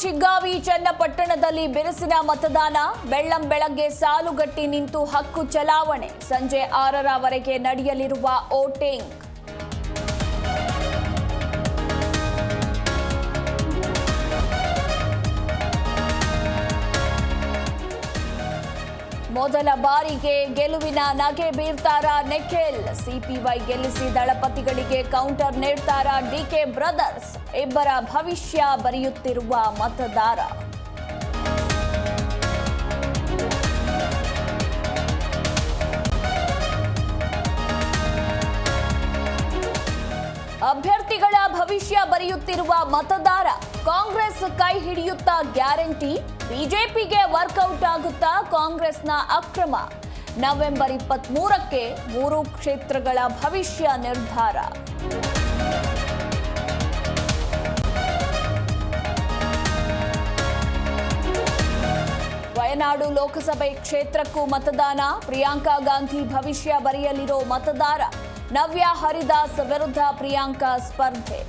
ಶಿಗ್ಗಾವಿ ಚನ್ನಪಟ್ಟಣದಲ್ಲಿ ಬಿರುಸಿನ ಮತದಾನ. ಬೆಳ್ಳಂಬೆಳಗ್ಗೆ ಸಾಲುಗಟ್ಟಿ ನಿಂತು ಹಕ್ಕು ಚಲಾವಣೆ. ಸಂಜೆ 6ರವರೆಗೆ ನಡೆಯಲಿರುವ ವೋಟಿಂಗ್. ಮೊದಲ ಬಾರಿಗೆ ಗೆಲುವಿನ ನಗೆ ಬೀರ್ತಾರ ನಿಖಿಲ್. ಸಿಪಿವೈ ಗೆಲ್ಲಿಸಿ ದಳಪತಿಗಳಿಗೆ ಕೌಂಟರ್ ನೀಡ್ತಾರ ಡಿಕೆ ಬ್ರದರ್ಸ್. ಇಬ್ಬರ ಭವಿಷ್ಯ ಬರೆಯುತ್ತಿರುವ ಮತದಾರ. ಅಭ್ಯರ್ಥಿಗಳ ಭವಿಷ್ಯ ಬರೆಯುತ್ತಿರುವ ಮತದಾರ. ಕಾಂಗ್ರೆಸ್ ಕೈ ಹಿಡಿಯುತ್ತಾ ಗ್ಯಾರಂಟಿ. ಬಿಜೆಪಿಗೆ ವರ್ಕೌಟ್ ಆಗುತ್ತಾ ಕಾಂಗ್ರೆಸ್ನ ಅಕ್ರಮ. ನವೆಂಬರ್ 23ಕ್ಕೆ 3 ಕ್ಷೇತ್ರಗಳ ಭವಿಷ್ಯ ನಿರ್ಧಾರ. ವಯನಾಡು ಲೋಕಸಭೆ ಕ್ಷೇತ್ರಕ್ಕೂ ಮತದಾನ. ಪ್ರಿಯಾಂಕಾ ಗಾಂಧಿ ಭವಿಷ್ಯ ಬರೆಯಲಿರೋ ಮತದಾರ. ನವ್ಯಾ ಹರಿದಾಸ್ ವಿರುದ್ಧ ಪ್ರಿಯಾಂಕಾ ಸ್ಪರ್ಧೆ.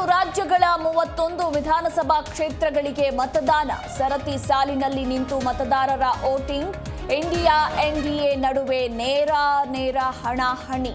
ರಾಜ್ಯಗಳ 31 ವಿಧಾನಸಭಾ ಕ್ಷೇತ್ರಗಳಿಗೆ ಮತದಾನ. ಸರತಿ ಸಾಲಿನಲ್ಲಿ ನಿಂತು ಮತದಾರರ ವೋಟಿಂಗ್. ಇಂಡಿಯಾ ಎನ್ಡಿಎ ನಡುವೆ ನೇರ ಹಣಾಹಣಿ.